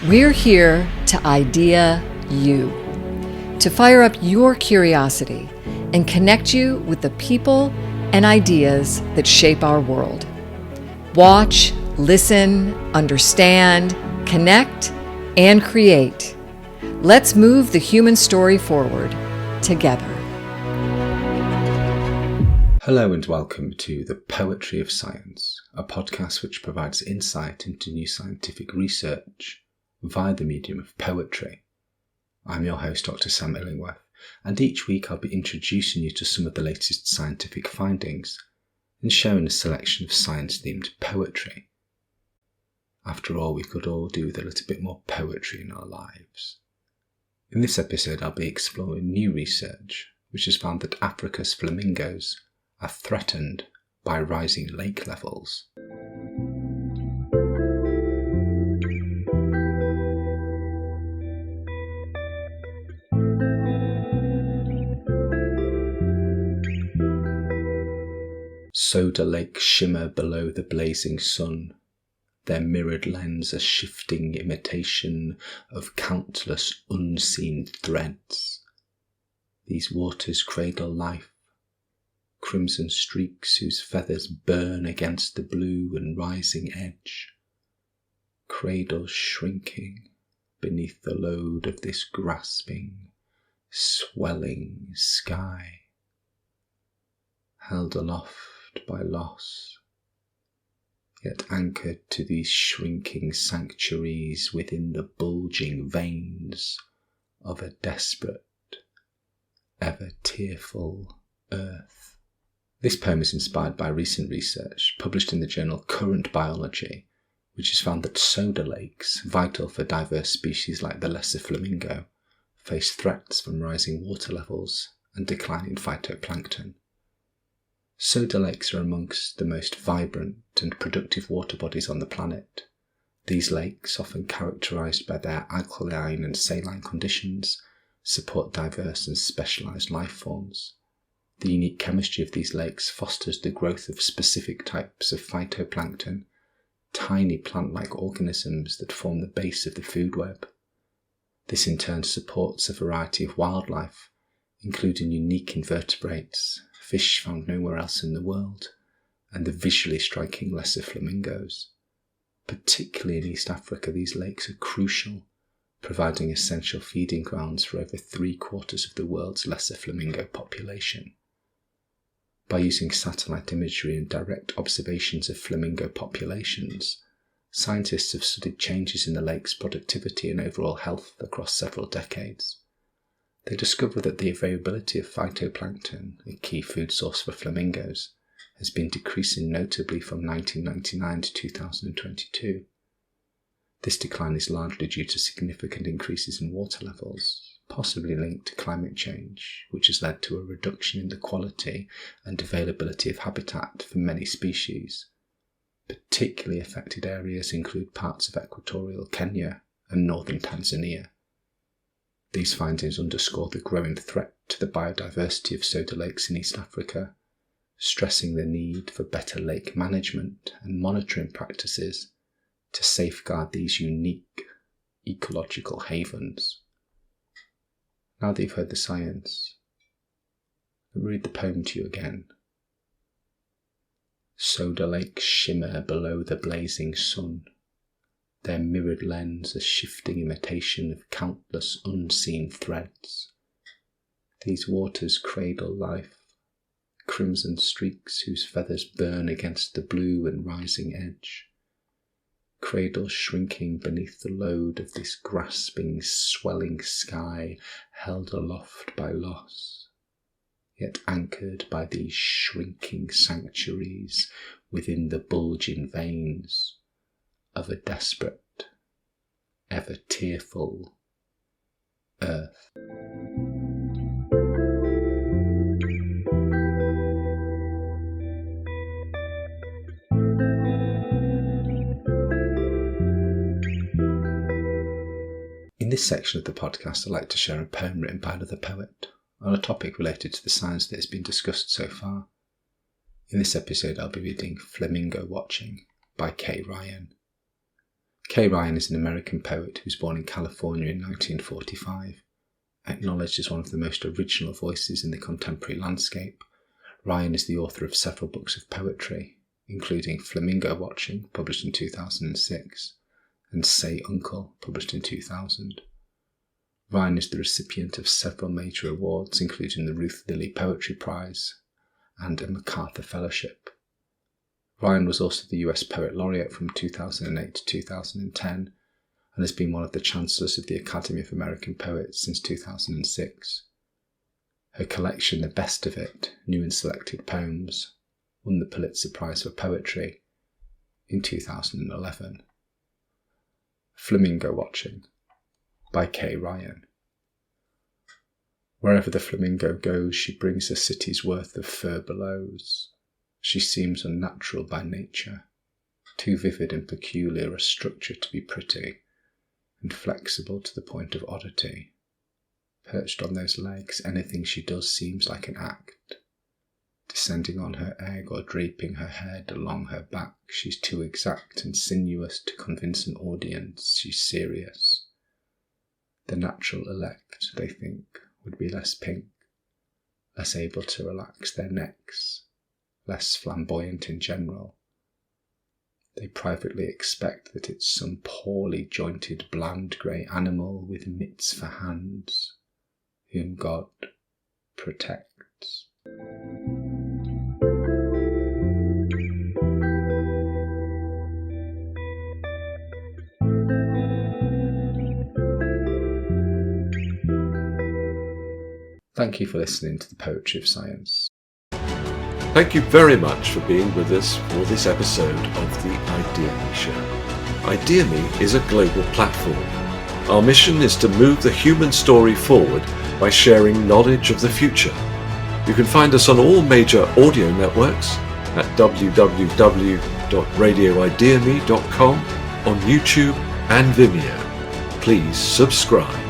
We're here to idea you, to fire up your curiosity and connect you with the people and ideas that shape our world. Watch, listen, understand, connect, and create. Let's move the human story forward together. Hello and welcome to The Poetry of Science, a podcast which provides insight into new scientific research via the medium of poetry. I'm your host, Dr. Sam Illingworth, and each week I'll be introducing you to some of the latest scientific findings and sharing a selection of science-themed poetry. After all, we could all do with a little bit more poetry in our lives. In this episode, I'll be exploring new research which has found that Africa's flamingos are threatened by rising lake levels. Soda lakes shimmer below the blazing sun, their mirrored lens a shifting imitation of countless unseen threads. These waters cradle life, crimson streaks whose feathers burn against the blue and rising edge, cradles shrinking beneath the load of this grasping, swelling sky, held aloft by loss, yet anchored to these shrinking sanctuaries within the bulging veins of a desperate, ever tearful earth. This poem is inspired by recent research published in the journal Current Biology, which has found that soda lakes, vital for diverse species like the Lesser Flamingo, face threats from rising water levels and declining phytoplankton. Soda lakes are amongst the most vibrant and productive water bodies on the planet. These lakes, often characterised by their alkaline and saline conditions, support diverse and specialised life forms. The unique chemistry of these lakes fosters the growth of specific types of phytoplankton, tiny plant-like organisms that form the base of the food web. This in turn supports a variety of wildlife, including unique invertebrates, fish found nowhere else in the world, and the visually striking Lesser Flamingos. Particularly in East Africa, these lakes are crucial, providing essential feeding grounds for over 3/4 of the world's Lesser Flamingo population. By using satellite imagery and direct observations of flamingo populations, scientists have studied changes in the lake's productivity and overall health across several decades. They discovered that the availability of phytoplankton, a key food source for flamingos, has been decreasing notably from 1999 to 2022. This decline is largely due to significant increases in water levels, possibly linked to climate change, which has led to a reduction in the quality and availability of habitat for many species. Particularly affected areas include parts of equatorial Kenya and northern Tanzania. These findings underscore the growing threat to the biodiversity of soda lakes in East Africa, stressing the need for better lake management and monitoring practices to safeguard these unique ecological havens. Now that you've heard the science, I'll read the poem to you again. Soda lakes shimmer below the blazing sun, their mirrored lens a shifting imitation of countless unseen threads. These waters cradle life, crimson streaks whose feathers burn against the blue and rising edge, cradles shrinking beneath the load of this grasping, swelling sky, held aloft by loss, yet anchored by these shrinking sanctuaries within the bulging veins of a desperate, ever tearful earth. In this section of the podcast, I'd like to share a poem written by another poet on a topic related to the science that has been discussed so far. In this episode, I'll be reading Flamingo Watching by K. Ryan. Kay Ryan is an American poet who was born in California in 1945. Acknowledged as one of the most original voices in the contemporary landscape, Ryan is the author of several books of poetry, including Flamingo Watching, published in 2006, and Say Uncle, published in 2000. Ryan is the recipient of several major awards, including the Ruth Lilly Poetry Prize and a MacArthur Fellowship. Ryan was also the US Poet Laureate from 2008 to 2010 and has been one of the Chancellors of the Academy of American Poets since 2006. Her collection, The Best of It, New and Selected Poems, won the Pulitzer Prize for Poetry in 2011. Flamingo Watching by Kay Ryan. Wherever the flamingo goes, she brings a city's worth of fur belows. She seems unnatural by nature, too vivid and peculiar a structure to be pretty, and flexible to the point of oddity. Perched on those legs, anything she does seems like an act. Descending on her egg or draping her head along her back, she's too exact and sinuous to convince an audience she's serious. The natural elect, they think, would be less pink, less able to relax their necks, less flamboyant in general. They privately expect that it's some poorly jointed bland grey animal with mitts for hands, whom God protects. Thank you for listening to the Poetry of Science. Thank you very much for being with us for this episode of the IdeaXme Show. IdeaXme is a global platform. Our mission is to move the human story forward by sharing knowledge of the future. You can find us on all major audio networks at www.radioideame.com, on YouTube and Vimeo. Please subscribe.